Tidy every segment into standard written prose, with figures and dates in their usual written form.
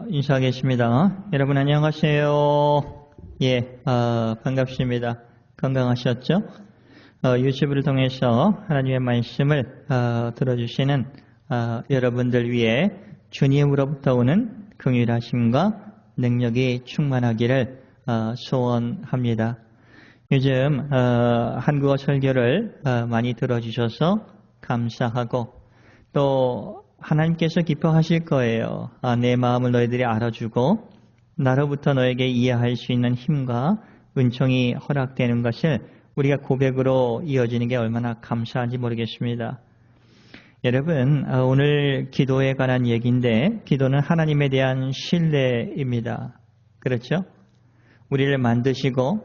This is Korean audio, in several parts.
인사하겠습니다. 여러분 안녕하세요. 반갑습니다. 건강하셨죠? 유튜브를 통해서 하나님의 말씀을 들어주시는 여러분들 위해 주님으로부터 오는 긍휼하심과 능력이 충만하기를 소원합니다. 요즘 한국어 설교를 많이 들어주셔서 감사하고 또 하나님께서 기뻐하실 거예요. 내 마음을 너희들이 알아주고 나로부터 너에게 이해할 수 있는 힘과 은총이 허락되는 것을 우리가 고백으로 이어지는 게 얼마나 감사한지 모르겠습니다. 여러분, 오늘 기도에 관한 얘기인데 기도는 하나님에 대한 신뢰입니다. 그렇죠? 우리를 만드시고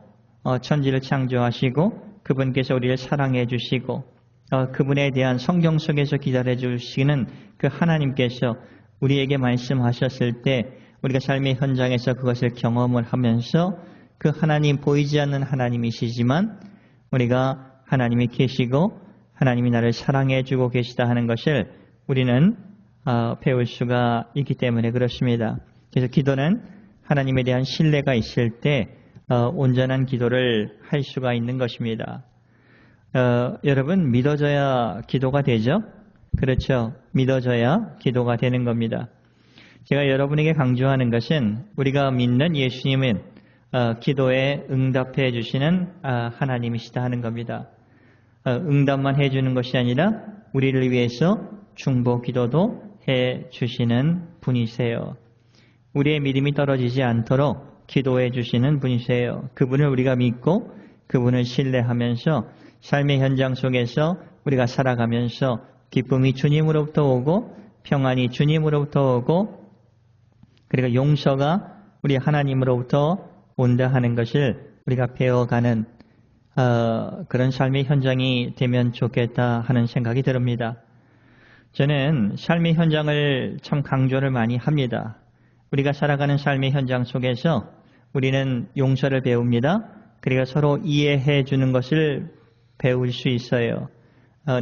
천지를 창조하시고 그분께서 우리를 사랑해 주시고 그분에 대한 성경 속에서 기다려 주시는 그 하나님께서 우리에게 말씀하셨을 때 우리가 삶의 현장에서 그것을 경험을 하면서 그 하나님 보이지 않는 하나님이시지만 우리가 하나님이 계시고 하나님이 나를 사랑해 주고 계시다 하는 것을 우리는 배울 수가 있기 때문에 그렇습니다. 그래서 기도는 하나님에 대한 신뢰가 있을 때 온전한 기도를 할 수가 있는 것입니다. 여러분 믿어져야 기도가 되죠? 그렇죠. 믿어져야 기도가 되는 겁니다. 제가 여러분에게 강조하는 것은 우리가 믿는 예수님은 기도에 응답해 주시는 하나님이시다 하는 겁니다. 응답만 해주는 것이 아니라 우리를 위해서 중보 기도도 해 주시는 분이세요. 우리의 믿음이 떨어지지 않도록 기도해 주시는 분이세요. 그분을 우리가 믿고 그분을 신뢰하면서 삶의 현장 속에서 우리가 살아가면서 기쁨이 주님으로부터 오고 평안이 주님으로부터 오고 그리고 용서가 우리 하나님으로부터 온다 하는 것을 우리가 배워가는 그런 삶의 현장이 되면 좋겠다 하는 생각이 듭니다. 저는 삶의 현장을 참 강조를 많이 합니다. 우리가 살아가는 삶의 현장 속에서 우리는 용서를 배웁니다. 그리고 서로 이해해 주는 것을 배울 수 있어요.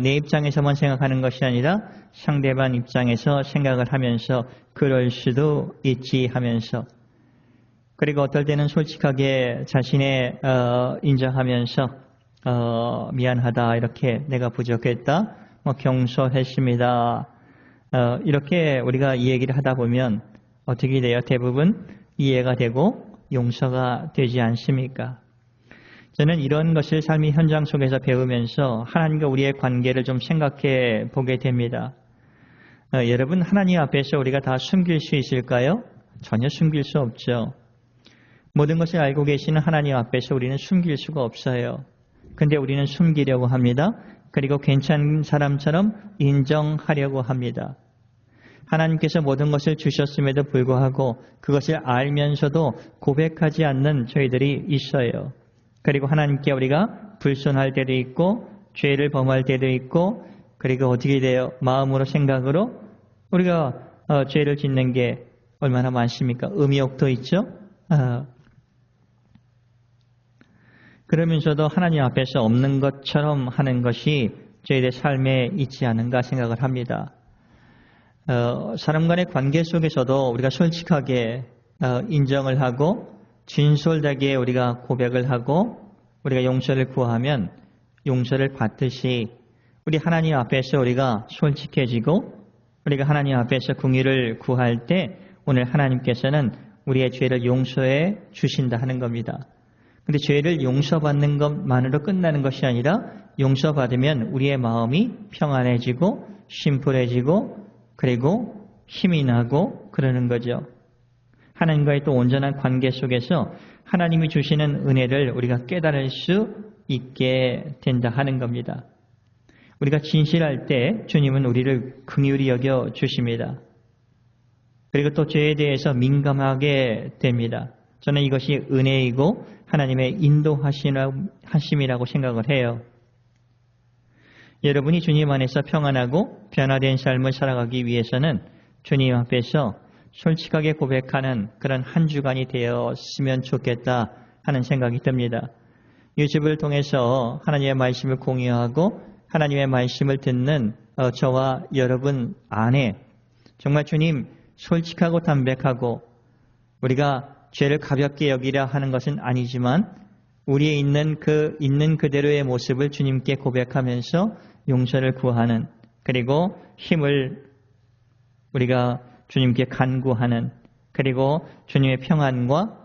내 입장에서만 생각하는 것이 아니라 상대방 입장에서 생각을 하면서 그럴 수도 있지 하면서 그리고 어떨 때는 솔직하게 자신의 인정하면서 미안하다 이렇게 내가 부족했다 경솔했습니다. 이렇게 우리가 이 얘기를 하다 보면 어떻게 돼요? 대부분 이해가 되고 용서가 되지 않습니까? 저는 이런 것을 삶의 현장 속에서 배우면서 하나님과 우리의 관계를 좀 생각해 보게 됩니다. 여러분 하나님 앞에서 우리가 다 숨길 수 있을까요? 전혀 숨길 수 없죠. 모든 것을 알고 계시는 하나님 앞에서 우리는 숨길 수가 없어요. 근데 우리는 숨기려고 합니다. 그리고 괜찮은 사람처럼 인정하려고 합니다. 하나님께서 모든 것을 주셨음에도 불구하고 그것을 알면서도 고백하지 않는 저희들이 있어요. 그리고 하나님께 우리가 불순할 때도 있고 죄를 범할 때도 있고 그리고 어떻게 돼요? 마음으로 생각으로 우리가 죄를 짓는 게 얼마나 많습니까? 음욕도 있죠? 그러면서도 하나님 앞에서 없는 것처럼 하는 것이 저희들의 삶에 있지 않은가 생각을 합니다. 사람 간의 관계 속에서도 우리가 솔직하게 인정을 하고 진솔되게 우리가 고백을 하고 우리가 용서를 구하면 용서를 받듯이 우리 하나님 앞에서 우리가 솔직해지고 우리가 하나님 앞에서 긍휼을 구할 때 오늘 하나님께서는 우리의 죄를 용서해 주신다 하는 겁니다. 그런데 죄를 용서받는 것만으로 끝나는 것이 아니라 용서받으면 우리의 마음이 평안해지고 심플해지고 그리고 힘이 나고 그러는 거죠. 하나님과의 또 온전한 관계 속에서 하나님이 주시는 은혜를 우리가 깨달을 수 있게 된다 하는 겁니다. 우리가 진실할 때 주님은 우리를 긍휼히 여겨 주십니다. 그리고 또 죄에 대해서 민감하게 됩니다. 저는 이것이 은혜이고 하나님의 인도하심이라고 생각을 해요. 여러분이 주님 안에서 평안하고 변화된 삶을 살아가기 위해서는 주님 앞에서 솔직하게 고백하는 그런 한 주간이 되었으면 좋겠다 하는 생각이 듭니다. 유튜브를 통해서 하나님의 말씀을 공유하고 하나님의 말씀을 듣는 저와 여러분 안에 정말 주님 솔직하고 담백하고 우리가 죄를 가볍게 여기려 하는 것은 아니지만 우리에 있는 그대로의 모습을 주님께 고백하면서 용서를 구하는, 그리고 힘을 우리가 주님께 간구하는, 그리고 주님의 평안과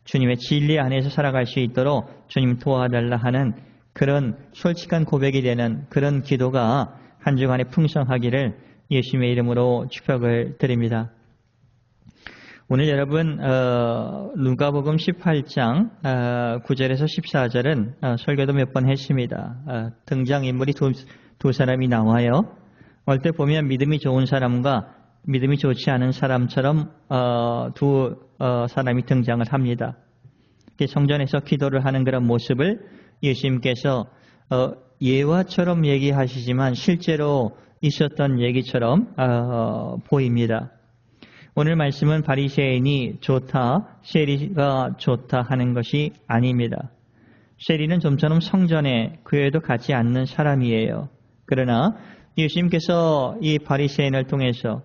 주님의 진리 안에서 살아갈 수 있도록 주님 도와달라 하는 그런 솔직한 고백이 되는 그런 기도가 한 주간에 풍성하기를 예수님의 이름으로 축복을 드립니다. 오늘 여러분 누가복음 18장 9절에서 14절은 설교도 몇 번 했습니다. 등장인물이 두 사람이 나와요. 어떨 때 보면 믿음이 좋은 사람과 믿음이 좋지 않은 사람처럼 두 사람이 등장을 합니다. 성전에서 기도를 하는 그런 모습을 예수님께서 예화처럼 얘기하시지만 실제로 있었던 얘기처럼 보입니다. 오늘 말씀은 바리새인이 좋다, 세리가 좋다 하는 것이 아닙니다. 세리는 좀처럼 성전에 교회도 가지 않는 사람이에요. 그러나 예수님께서 이 바리새인을 통해서,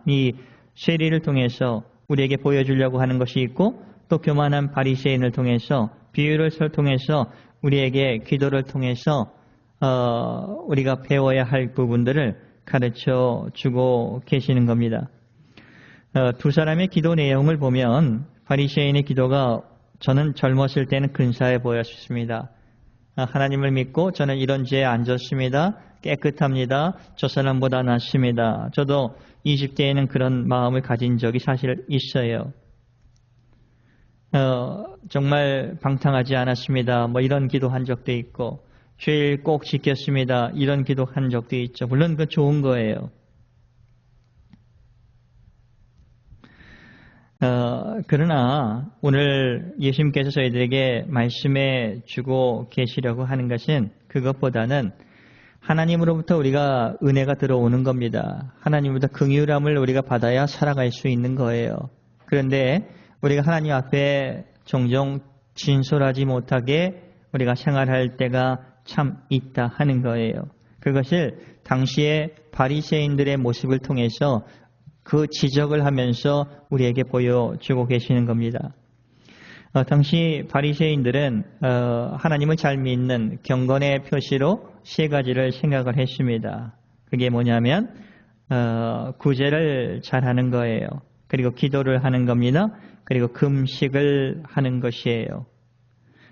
이 세리를 통해서 우리에게 보여주려고 하는 것이 있고, 또 교만한 바리새인을 통해서, 비유를 통해서 우리에게 기도를 통해서 우리가 배워야 할 부분들을 가르쳐 주고 계시는 겁니다. 두 사람의 기도 내용을 보면 바리새인의 기도가 저는 젊었을 때는 근사해 보였습니다. 하나님을 믿고 저는 이런 죄에 안 졌습니다. 깨끗합니다. 저 사람보다 낫습니다. 저도 20대에는 그런 마음을 가진 적이 사실 있어요. 정말 방탕하지 않았습니다. 이런 기도한 적도 있고, 죄를 꼭 지켰습니다. 이런 기도한 적도 있죠. 물론 그 좋은 거예요. 그러나 오늘 예수님께서 저희들에게 말씀해 주고 계시려고 하는 것은 그것보다는 하나님으로부터 우리가 은혜가 들어오는 겁니다. 하나님으로부터 긍휼함을 우리가 받아야 살아갈 수 있는 거예요. 그런데 우리가 하나님 앞에 종종 진솔하지 못하게 우리가 생활할 때가 참 있다 하는 거예요. 그것을 당시의 바리새인들의 모습을 통해서 그 지적을 하면서 우리에게 보여주고 계시는 겁니다. 당시 바리새인들은 하나님을 잘 믿는 경건의 표시로 세 가지를 생각을 했습니다. 그게 뭐냐면 구제를 잘하는 거예요. 그리고 기도를 하는 겁니다. 그리고 금식을 하는 것이에요.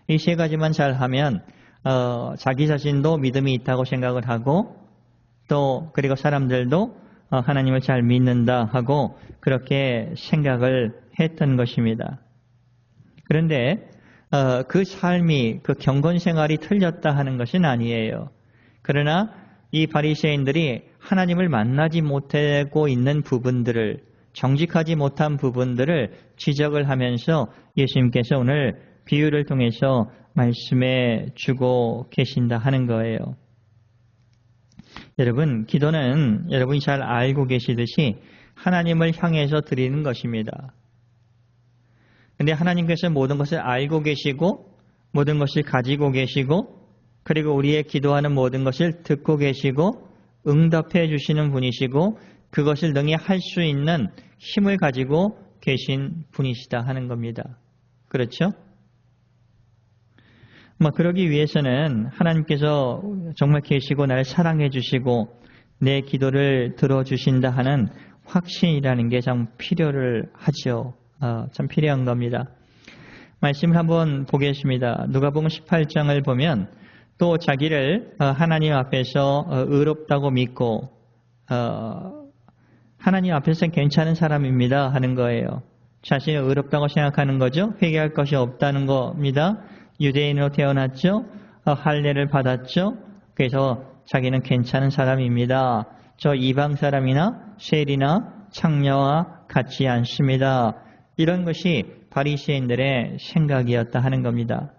이 세 가지만 잘하면 자기 자신도 믿음이 있다고 생각을 하고, 또 그리고 사람들도 하나님을 잘 믿는다 하고 그렇게 생각을 했던 것입니다. 그런데 그 삶이, 그 경건 생활이 틀렸다 하는 것은 아니에요. 그러나 이 바리새인들이 하나님을 만나지 못하고 있는 부분들을, 정직하지 못한 부분들을 지적을 하면서 예수님께서 오늘 비유를 통해서 말씀해 주고 계신다 하는 거예요. 여러분, 기도는 여러분이 잘 알고 계시듯이 하나님을 향해서 드리는 것입니다. 그런데 하나님께서 모든 것을 알고 계시고 모든 것을 가지고 계시고, 그리고 우리의 기도하는 모든 것을 듣고 계시고 응답해 주시는 분이시고, 그것을 능히 할 수 있는 힘을 가지고 계신 분이시다 하는 겁니다. 그렇죠? 그러기 위해서는 하나님께서 정말 계시고 나를 사랑해 주시고 내 기도를 들어주신다 하는 확신이라는 게 참 필요를 하죠. 참 필요한 겁니다. 말씀을 한번 보겠습니다. 누가복음 18장을 보면 또 자기를 하나님 앞에서 의롭다고 믿고 하나님 앞에서 괜찮은 사람입니다 하는 거예요. 자신을 의롭다고 생각하는 거죠. 회개할 것이 없다는 겁니다. 유대인으로 태어났죠. 할례를 받았죠. 그래서 자기는 괜찮은 사람입니다. 저 이방 사람이나 세리나 창녀와 같지 않습니다. 이런 것이 바리새인들의 생각이었다 하는 겁니다.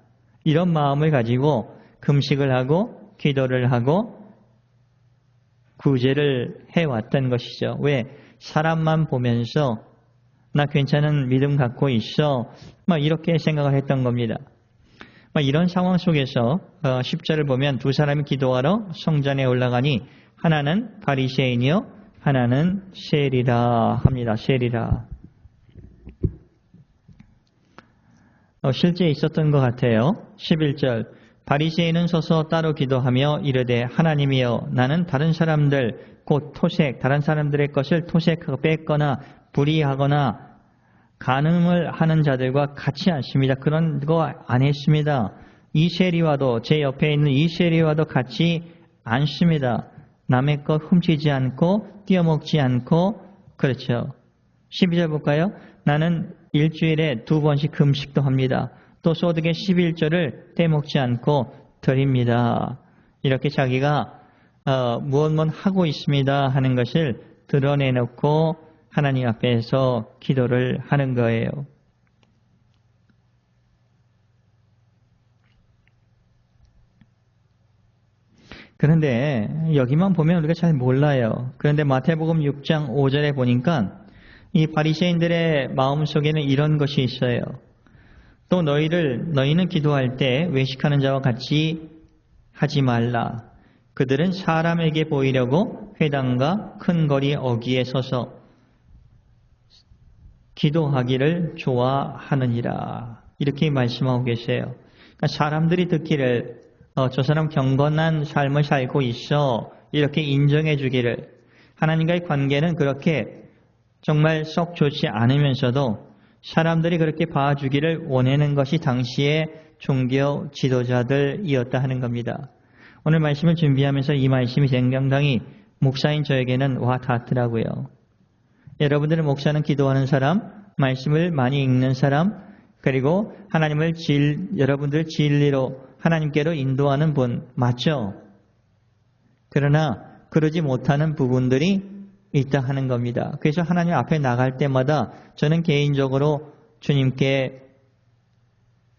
이런 마음을 가지고 금식을 하고 기도를 하고 구제를 해왔던 것이죠. 왜? 사람만 보면서 나 괜찮은 믿음 갖고 있어. 이렇게 생각을 했던 겁니다. 이런 상황 속에서 10절을 보면 두 사람이 기도하러 성전에 올라가니 하나는 바리새인이요 하나는 셀이라 합니다. 셀이라. 실제 있었던 것 같아요. 11절 바리새인은 서서 따로 기도하며 이르되 하나님이여 나는 다른 사람들 곧 토색 다른 사람들의 것을 토색하고 뺏거나 불의하거나 간음을 하는 자들과 같이 않습니다. 그런 거 안 했습니다. 이 세리와도 제 옆에 있는 이 세리와도 같이 않습니다. 남의 것 훔치지 않고 띄어먹지 않고 그렇죠. 12절 볼까요? 나는 일주일에 2번씩 금식도 합니다. 또 소득의 11조를 떼먹지 않고 드립니다. 이렇게 자기가 무엇 하고 있습니다 하는 것을 드러내놓고 하나님 앞에서 기도를 하는 거예요. 그런데 여기만 보면 우리가 잘 몰라요. 그런데 마태복음 6장 5절에 보니까 이 바리새인들의 마음속에는 이런 것이 있어요. 또 너희는 기도할 때 외식하는 자와 같이 하지 말라. 그들은 사람에게 보이려고 회당과 큰 거리 어귀에 서서 기도하기를 좋아하느니라. 이렇게 말씀하고 계세요. 그러니까 사람들이 듣기를 저 사람 경건한 삶을 살고 있어 이렇게 인정해 주기를 하나님과의 관계는 그렇게 정말 썩 좋지 않으면서도 사람들이 그렇게 봐주기를 원하는 것이 당시의 종교 지도자들이었다 하는 겁니다. 오늘 말씀을 준비하면서 이 말씀이 굉장히 목사인 저에게는 와 닿더라고요. 여러분들은 목사는 기도하는 사람, 말씀을 많이 읽는 사람, 그리고 하나님을 여러분들 진리로 하나님께로 인도하는 분 맞죠? 그러나 그러지 못하는 부분들이 있다 하는 겁니다. 그래서 하나님 앞에 나갈 때마다 저는 개인적으로 주님께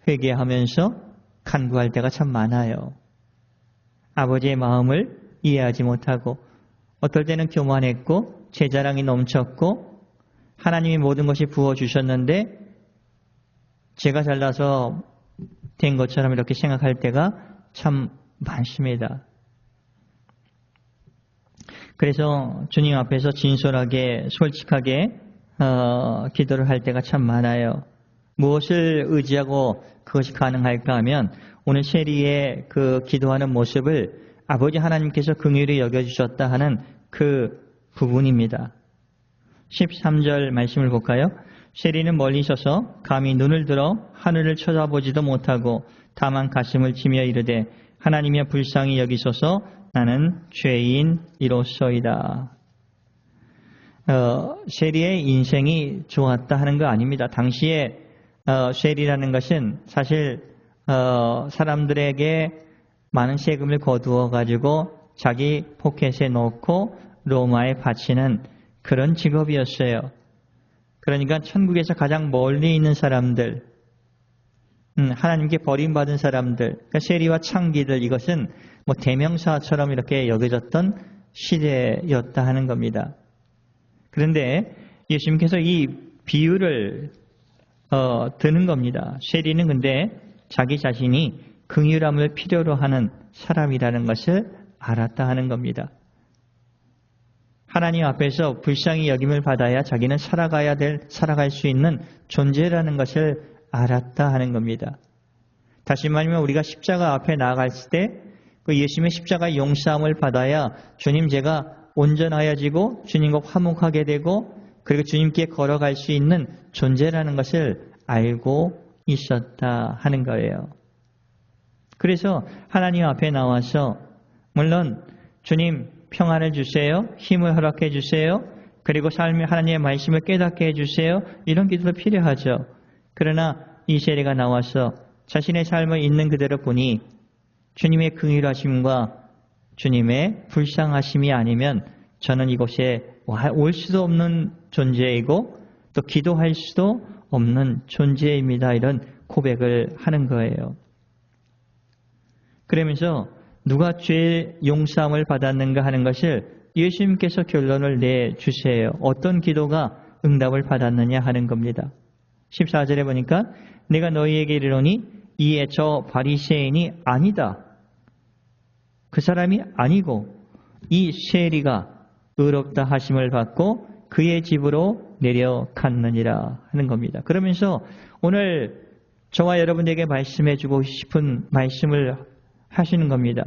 회개하면서 간구할 때가 참 많아요. 아버지의 마음을 이해하지 못하고 어떨 때는 교만했고 제 자랑이 넘쳤고 하나님이 모든 것이 부어주셨는데 제가 잘나서 된 것처럼 이렇게 생각할 때가 참 많습니다. 그래서 주님 앞에서 진솔하게 솔직하게 기도를 할 때가 참 많아요. 무엇을 의지하고 그것이 가능할까 하면 오늘 세리의 그 기도하는 모습을 아버지 하나님께서 긍휼히 여겨주셨다 하는 그 부분입니다. 13절 말씀을 볼까요? 세리는 멀리 서서 감히 눈을 들어 하늘을 쳐다보지도 못하고 다만 가슴을 치며 이르되 하나님이여 불쌍히 여기소서 나는 죄인이로소이다. 세리의 인생이 좋았다 하는 거 아닙니다. 당시에 세리라는 것은 사실 사람들에게 많은 세금을 거두어 가지고 자기 포켓에 넣고 로마에 바치는 그런 직업이었어요. 그러니까 천국에서 가장 멀리 있는 사람들, 하나님께 버림받은 사람들, 그러니까 세리와 창기들 이것은 뭐 대명사처럼 이렇게 여겨졌던 시대였다 하는 겁니다. 그런데 예수님께서 이 비유를 드는 겁니다. 세리는 근데 자기 자신이 긍휼함을 필요로 하는 사람이라는 것을 알았다 하는 겁니다. 하나님 앞에서 불쌍히 여김을 받아야 자기는 살아갈 수 있는 존재라는 것을 알았다 하는 겁니다. 다시 말하면 우리가 십자가 앞에 나아갔을 때 그 예수님의 십자가 용서함을 받아야 주님 제가 온전하여지고 주님과 화목하게 되고 그리고 주님께 걸어갈 수 있는 존재라는 것을 알고 있었다 하는 거예요. 그래서 하나님 앞에 나와서 물론 주님 평안을 주세요. 힘을 허락해 주세요. 그리고 삶의 하나님의 말씀을 깨닫게 해주세요. 이런 기도도 필요하죠. 그러나 이 세례가 나와서 자신의 삶을 있는 그대로 보니 주님의 긍휼하심과 주님의 불쌍하심이 아니면 저는 이곳에 올 수도 없는 존재이고 또 기도할 수도 없는 존재입니다. 이런 고백을 하는 거예요. 그러면서 누가 죄 용서함을 받았는가 하는 것을 예수님께서 결론을 내주세요. 어떤 기도가 응답을 받았느냐 하는 겁니다. 14절에 보니까 내가 너희에게 이르노니 이에 저 바리새인이 아니다. 그 사람이 아니고 이 세리가 의롭다 하심을 받고 그의 집으로 내려갔느니라 하는 겁니다. 그러면서 오늘 저와 여러분에게 말씀해주고 싶은 말씀을 하시는 겁니다.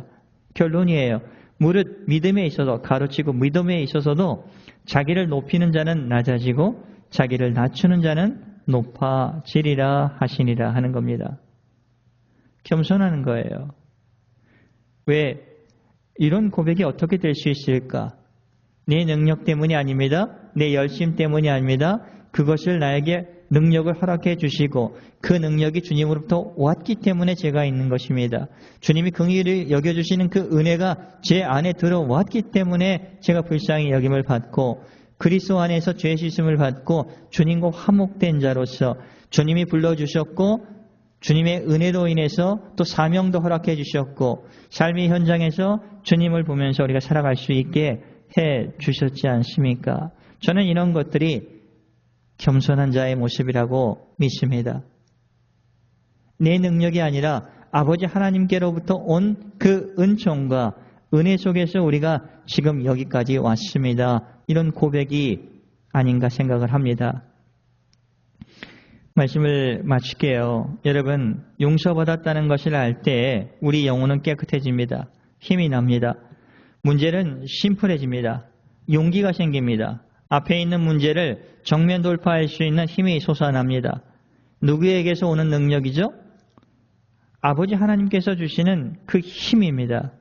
결론이에요. 무릇 믿음에 있어서 가르치고 믿음에 있어서도 자기를 높이는 자는 낮아지고 자기를 낮추는 자는 높아지리라 하시니라 하는 겁니다. 겸손하는 거예요. 왜 이런 고백이 어떻게 될 수 있을까? 내 능력 때문이 아닙니다. 내 열심 때문이 아닙니다. 그것을 나에게 능력을 허락해 주시고 그 능력이 주님으로부터 왔기 때문에 제가 있는 것입니다. 주님이 긍휼히 여겨주시는 그 은혜가 제 안에 들어왔기 때문에 제가 불쌍히 여김을 받고 그리스도 안에서 죄 씻음을 받고 주님과 화목된 자로서 주님이 불러주셨고 주님의 은혜로 인해서 또 사명도 허락해 주셨고 삶의 현장에서 주님을 보면서 우리가 살아갈 수 있게 해 주셨지 않습니까? 저는 이런 것들이 겸손한 자의 모습이라고 믿습니다. 내 능력이 아니라 아버지 하나님께로부터 온 그 은총과 은혜 속에서 우리가 지금 여기까지 왔습니다. 이런 고백이 아닌가 생각을 합니다. 말씀을 마칠게요. 여러분, 용서받았다는 것을 알 때 우리 영혼은 깨끗해집니다. 힘이 납니다. 문제는 심플해집니다. 용기가 생깁니다. 앞에 있는 문제를 정면 돌파할 수 있는 힘이 솟아납니다. 누구에게서 오는 능력이죠? 아버지 하나님께서 주시는 그 힘입니다.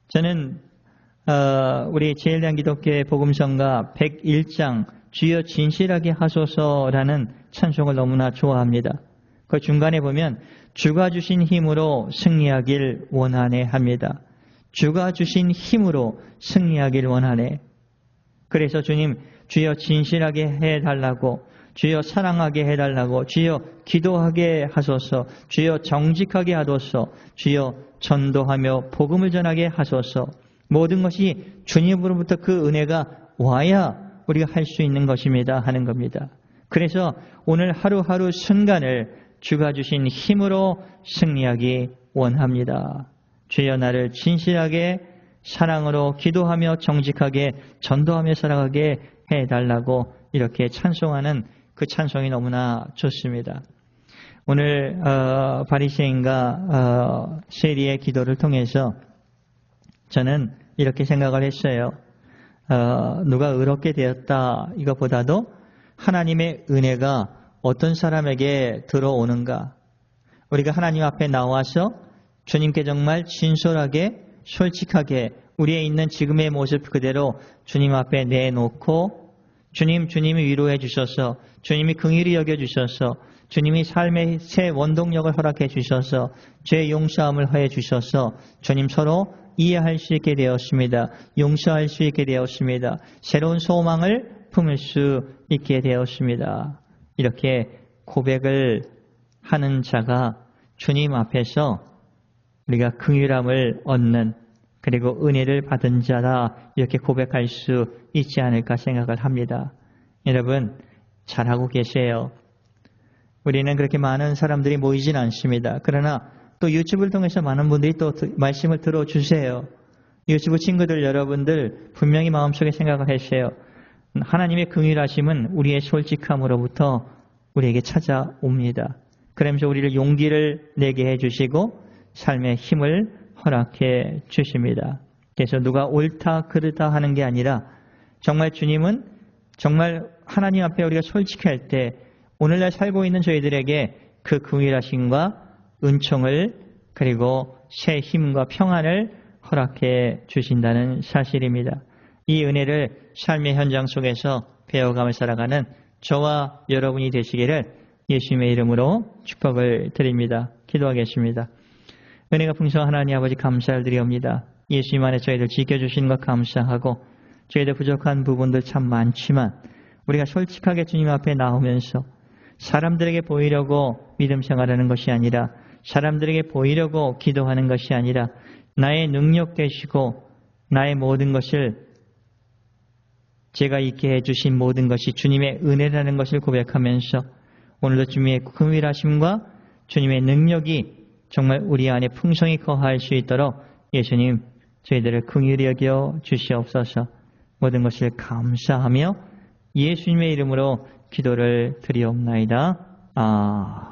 저는 우리 제일대한 기독교의 복음성가 101장 주여 진실하게 하소서라는 찬송을 너무나 좋아합니다. 그 중간에 보면 주가 주신 힘으로 승리하길 원하네 합니다. 주가 주신 힘으로 승리하길 원하네. 그래서 주님 주여 진실하게 해달라고, 주여 사랑하게 해달라고, 주여 기도하게 하소서, 주여 정직하게 하소서, 주여 전도하며 복음을 전하게 하소서. 모든 것이 주님으로부터 그 은혜가 와야 우리가 할 수 있는 것입니다 하는 겁니다. 그래서 오늘 하루하루 순간을 주가 주신 힘으로 승리하기 원합니다. 주여 나를 진실하게 사랑으로 기도하며 정직하게 전도하며 살아가게 해달라고 이렇게 찬송하는 그 찬송이 너무나 좋습니다. 오늘 바리새인과 세리의 기도를 통해서 저는 이렇게 생각을 했어요. 누가 의롭게 되었다 이것보다도 하나님의 은혜가 어떤 사람에게 들어오는가. 우리가 하나님 앞에 나와서 주님께 정말 진솔하게 솔직하게 우리의 있는 지금의 모습 그대로 주님 앞에 내놓고 주님이 위로해 주셔서 주님이 긍휼히 여겨 주셔서 주님이 삶의 새 원동력을 허락해 주셔서 죄 용서함을 해 주셔서 주님 서로 이해할 수 있게 되었습니다. 용서할 수 있게 되었습니다. 새로운 소망을 품을 수 있게 되었습니다. 이렇게 고백을 하는 자가 주님 앞에서 우리가 긍휼함을 얻는 그리고 은혜를 받은 자다 이렇게 고백할 수 있지 않을까 생각을 합니다. 여러분 잘하고 계세요. 우리는 그렇게 많은 사람들이 모이진 않습니다. 그러나 또 유튜브를 통해서 많은 분들이 또 말씀을 들어주세요. 유튜브 친구들 여러분들 분명히 마음속에 생각을 하세요. 하나님의 긍휼하심은 우리의 솔직함으로부터 우리에게 찾아옵니다. 그러면서 우리를 용기를 내게 해주시고 삶의 힘을 허락해 주십니다. 그래서 누가 옳다 그르다 하는 게 아니라 정말 주님은 정말 하나님 앞에 우리가 솔직할 때 오늘날 살고 있는 저희들에게 그 긍휼하심과 은총을 그리고 새 힘과 평안을 허락해 주신다는 사실입니다. 이 은혜를 삶의 현장 속에서 배워가며 살아가는 저와 여러분이 되시기를 예수님의 이름으로 축복을 드립니다. 기도하겠습니다. 은혜가 풍성한 하나님 아버지 감사를 드리옵니다. 예수님 안에 저희들 지켜주시는 것 감사하고 저희들 부족한 부분들 참 많지만 우리가 솔직하게 주님 앞에 나오면서 사람들에게 보이려고 믿음 생활하는 것이 아니라 사람들에게 보이려고 기도하는 것이 아니라 나의 능력 되시고 나의 모든 것을 제가 있게 해주신 모든 것이 주님의 은혜라는 것을 고백하면서 오늘도 주님의 긍휼하심과 주님의 능력이 정말 우리 안에 풍성히 거할 수 있도록 예수님 저희들을 긍휼히 여겨 주시옵소서. 모든 것을 감사하며 예수님의 이름으로 기도를 드리옵나이다. 아멘.